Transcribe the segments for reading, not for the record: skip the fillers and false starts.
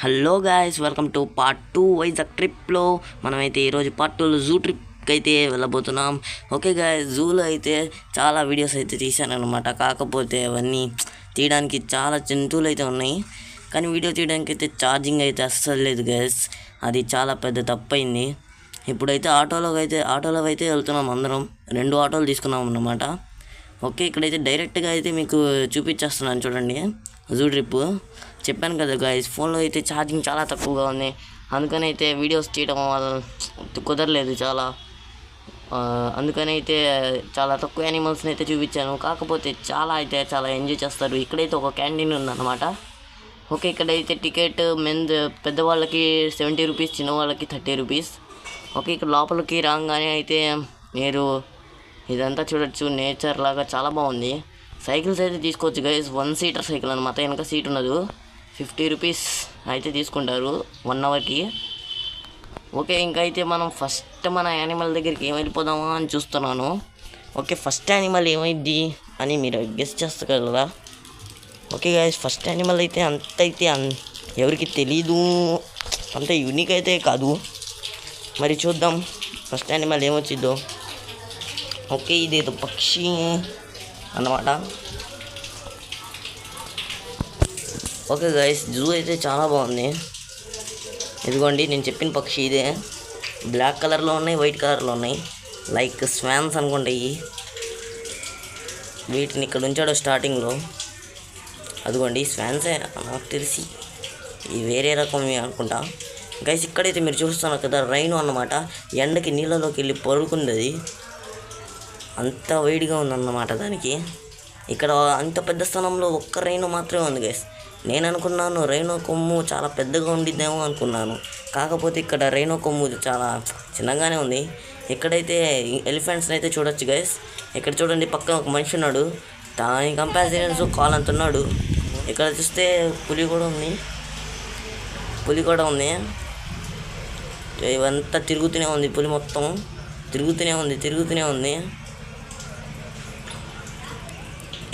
Hello guys, welcome to part 2 Vizag ట్రిప్లో. మనమైతే ఈరోజు పార్ట్ 2లో జూ ట్రిప్కి అయితే వెళ్ళబోతున్నాం. ఓకే గాయస్, జూలో అయితే చాలా వీడియోస్ అయితే తీశానమాట. కాకపోతే అవన్నీ తీయడానికి చాలా జంతువులు అయితే ఉన్నాయి, కానీ వీడియో తీయడానికి అయితే ఛార్జింగ్ అయితే అస్సలు లేదు గాయస్. అది చాలా పెద్ద తప్పు అయింది. ఇప్పుడైతే ఆటోలో అయితే వెళ్తున్నాం అందరం. 2 ఆటోలు తీసుకున్నాం అన్నమాట. ఓకే, ఇక్కడైతే డైరెక్ట్గా అయితే మీకు చూపించేస్తున్నాను చూడండి జూ ట్రిప్. చెప్పాను కదా గాయస్, ఫోన్లో అయితే ఛార్జింగ్ చాలా తక్కువగా ఉంది, అందుకని అయితే వీడియోస్ తీయడం వల్ల కుదరలేదు చాలా. అందుకని అయితే చాలా తక్కువ యానిమల్స్ని అయితే చూపించాను. కాకపోతే చాలా ఎంజాయ్ చేస్తారు. ఇక్కడైతే ఒక క్యాంటీన్ ఉందన్నమాట. ఓకే, ఇక్కడైతే టికెట్ పెద్దవాళ్ళకి 70 రూపీస్, చిన్నవాళ్ళకి 30 రూపీస్. ఓకే, ఇక్కడ లోపలికి రాగానే అయితే మీరు ఇదంతా చూడొచ్చు. నేచర్ లాగా చాలా బాగుంది. సైకిల్స్ అయితే తీసుకోవచ్చు గైస్. 1 సీటర్ సైకిల్ అనమాట. వెనక సీట్ ఉండదు. 50 రూపీస్ అయితే తీసుకుంటారు 1 అవర్కి. ఓకే, ఇంకా అయితే మనం ఫస్ట్ మన యానిమల్ దగ్గరికి ఏం వెళ్ళిపోదామా అని చూస్తున్నాను. ఓకే, ఫస్ట్ యానిమల్ ఏమైంది అని మీరు గెస్ చేస్తగలరా? ఓకే గైస్, ఫస్ట్ యానిమల్ అయితే ఎవరికి తెలీదు, అంత యూనిక్ అయితే కాదు. మరి చూద్దాం ఫస్ట్ యానిమల్ ఏమొచ్చిద్దో. ఓకే, ఇదేదో పక్షి అన్నమాట. ఓకే గైస్, జూ అయితే చాలా బాగుంది. ఇదిగోండి నేను చెప్పిన పక్షి ఇదే. బ్లాక్ కలర్లో ఉన్నాయి, వైట్ కలర్లో ఉన్నాయి. లైక్ స్వాన్స్ అనుకుంటాయి. వీటిని ఇక్కడ ఉంచాడు స్టార్టింగ్లో. అదిగోండి స్వాన్సే నాకు తెలిసి, ఇది వేరే రకం అనుకుంటా. గైస్, ఇక్కడైతే మీరు చూస్తున్నారు కదా, రైను అన్నమాట. ఎండకి నీళ్ళలోకి వెళ్ళి పడుకుంది. అది అంత వేడిగా ఉందన్నమాట దానికి. ఇక్కడ అంత పెద్ద స్థలంలో ఒక్క రైను మాత్రమే ఉంది గైస్. నేను అనుకున్నాను రైనో కొమ్ము చాలా పెద్దగా ఉండిద్దేమో అనుకున్నాను. కాకపోతే ఇక్కడ రైనో కొమ్ము చాలా చిన్నగానే ఉంది. ఇక్కడైతే ఎలిఫెంట్స్ని అయితే చూడొచ్చు గైస్. ఇక్కడ చూడండి, పక్కన ఒక మనిషి ఉన్నాడు. దాని కంపారిజన్స్ కాల్ అంటున్నాడు. ఇక్కడ చూస్తే పులి కూడా ఉంది. ఇవంతా తిరుగుతూనే ఉంది. పులి మొత్తం తిరుగుతూనే ఉంది.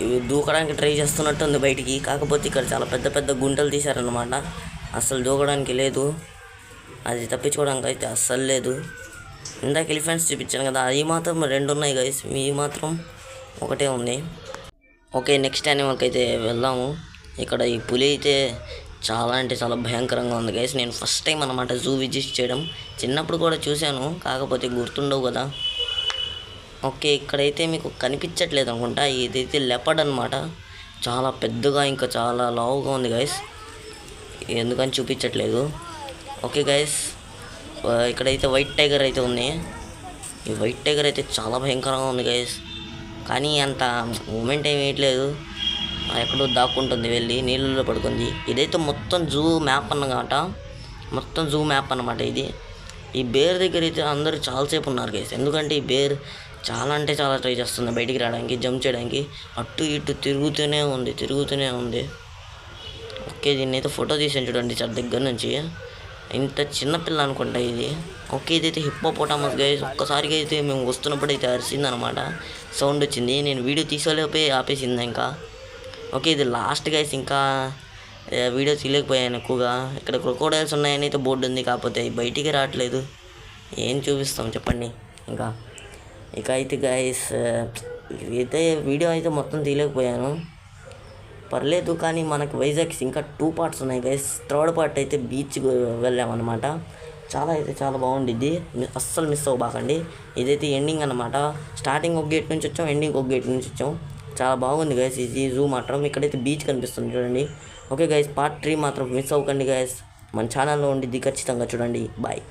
ఇవి దూకడానికి ట్రై చేస్తున్నట్టుంది బయటికి. కాకపోతే ఇక్కడ చాలా పెద్ద పెద్ద గుంటలు తీశారన్నమాట. అస్సలు దూకడానికి లేదు, అది తప్పించుకోవడానికి అయితే అస్సలు లేదు. ఇందాక ఎలిఫెంట్స్ చూపించాను కదా, అవి మాత్రం 2 ఉన్నాయి గైస్, మీ మాత్రం ఒకటే ఉంది. ఓకే, నెక్స్ట్ యానిమల్కి అయితే వెళ్దాము. ఇక్కడ ఈ పులి అయితే చాలా భయంకరంగా ఉంది గైస్. నేను ఫస్ట్ టైం అన్నమాట జూ విజిట్ చేయడం. చిన్నప్పుడు కూడా చూశాను, కాకపోతే గుర్తుండవు కదా. ఓకే, ఇక్కడైతే మీకు కనిపించట్లేదు అనుకుంటా. ఇదైతే లెపర్డ్ అనమాట. చాలా పెద్దగా ఇంకా చాలా లావుగా ఉంది గైస్, ఎందుకని చూపించట్లేదు. ఓకే గైస్, ఇక్కడైతే వైట్ టైగర్ అయితే ఉంది. ఈ వైట్ టైగర్ అయితే చాలా భయంకరంగా ఉంది గైస్, కానీ అంత మూమెంట్ ఏమి వేయట్లేదు. ఎక్కడో దాక్కుంటుంది, వెళ్ళి నీళ్ళలో పడుకుంది. ఇదైతే మొత్తం జూ మ్యాప్ అన్నమాట ఇది. ఈ బేర్ దగ్గర అయితే అందరూ చాలాసేపు ఉన్నారు గైస్, ఎందుకంటే ఈ బేర్ చాలా ట్రై చేస్తుంది బయటికి రావడానికి, జంప్ చేయడానికి. అటు ఇటు తిరుగుతూనే ఉంది. ఓకే, దీన్ని అయితే ఫోటో తీసాను చూడండి చాలా దగ్గర నుంచి. ఇంత చిన్నపిల్ల అనుకుంటా ఇది. ఓకే, ఇదైతే హిప్పోపోటామస్ గైస్. ఒక్కసారిగా అయితే మేము వస్తున్నప్పుడు అయితే అరిసిందనమాట, సౌండ్ వచ్చింది. నేను వీడియో తీసుకోలేకపోయి ఆపేసింది ఇంకా. ఓకే, ఇది లాస్ట్ గైస్, ఇంకా వీడియో తీయలేకపోయాను ఎక్కువగా. ఇక్కడ క్రొకోడైల్స్ ఉన్నాయని అయితే బోర్డు ఉంది, కాకపోతే బయటికి రావట్లేదు. ఏం చూపిస్తాం చెప్పండి. ఇక అయితే గైస్, అయితే వీడియో అయితే మొత్తం తీయలేకపోయాను, పర్లేదు. కానీ మనకి వైజాగ్ ఇంకా 2 పార్ట్స్ ఉన్నాయి గైస్. 3rd పార్ట్ అయితే బీచ్కి వెళ్ళామన్నమాట. చాలా బాగుండిద్ది, అస్సలు మిస్ అవ్వబాకండి. ఇదైతే ఎండింగ్ అన్నమాట. స్టార్టింగ్ ఒక గేట్ నుంచి వచ్చాం, ఎండింగ్ ఒక గేట్ నుంచి వచ్చాం. చాలా బాగుంది గైస్ ఇది జూ మాత్రం. ఇక్కడైతే బీచ్ కనిపిస్తుంది చూడండి. ఓకే గైస్, పార్ట్ 3 మాత్రం మిస్ అవ్వకండి గైస్. మన ఛానల్లో ఉండిద్ది, ఖచ్చితంగా చూడండి. బాయ్.